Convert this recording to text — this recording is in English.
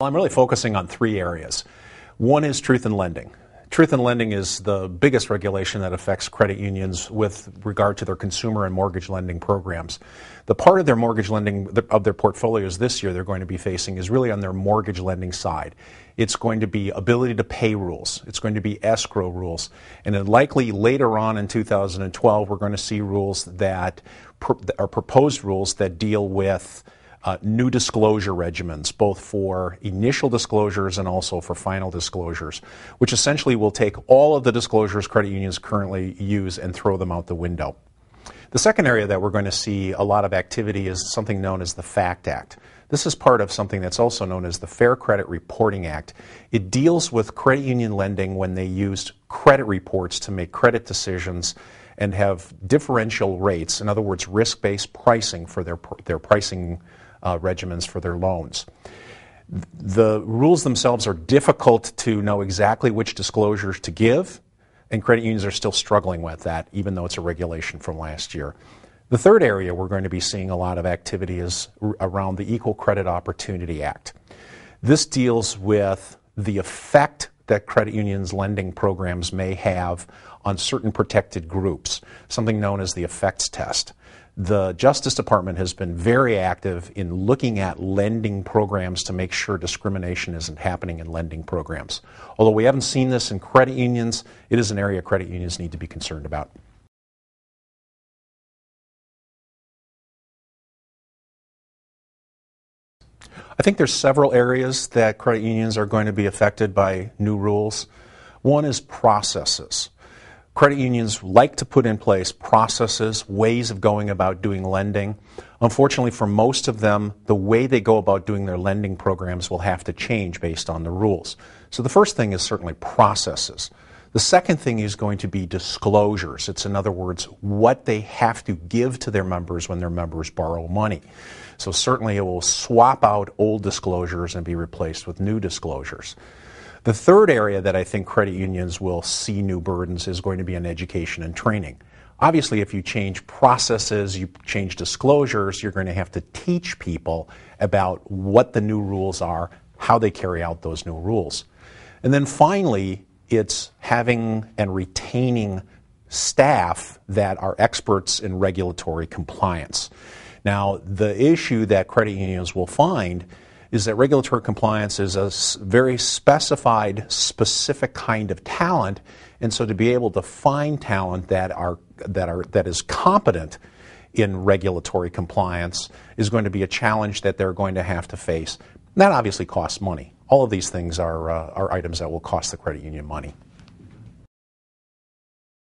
Well, I'm really focusing on three areas. One is truth in lending. Truth in lending is the biggest regulation that affects credit unions with regard to their consumer and mortgage lending programs. The part of their mortgage lending, of their portfolios this year they're going to be facing is really on their mortgage lending side. It's going to be ability to pay rules. It's going to be escrow rules. And then likely later on in 2012, we're going to see rules that are proposed rules that deal with new disclosure regimens, both for initial disclosures and also for final disclosures, which essentially will take all of the disclosures credit unions currently use and throw them out the window. The second area that we're going to see a lot of activity is something known as the FACT Act. This is part of something that's also known as the Fair Credit Reporting Act. It deals with credit union lending when they used credit reports to make credit decisions and have differential rates, in other words, risk-based pricing for their pricing regimens for their loans. The rules themselves are difficult to know exactly which disclosures to give, and credit unions are still struggling with that, even though it's a regulation from last year. The third area we're going to be seeing a lot of activity is around the Equal Credit Opportunity Act. This deals with the effect that credit unions' lending programs may have on certain protected groups, something known as the effects test. The Justice Department has been very active in looking at lending programs to make sure discrimination isn't happening in lending programs. Although we haven't seen this in credit unions, it is an area credit unions need to be concerned about. I think there's several areas that credit unions are going to be affected by new rules. One is processes. Credit unions like to put in place processes, ways of going about doing lending. Unfortunately, for most of them, the way they go about doing their lending programs will have to change based on the rules. So the first thing is certainly processes. The second thing is going to be disclosures. It's, in other words, what they have to give to their members when their members borrow money. So certainly it will swap out old disclosures and be replaced with new disclosures. The third area that I think credit unions will see new burdens is going to be in education and training. Obviously, if you change processes, you change disclosures, you're going to have to teach people about what the new rules are, how they carry out those new rules. And then finally, it's having and retaining staff that are experts in regulatory compliance. Now, the issue that credit unions will find is that regulatory compliance is a very specified, specific kind of talent, and so to be able to find talent that is competent in regulatory compliance is going to be a challenge that they're going to have to face. And that obviously costs money. All of these things are items that will cost the credit union money.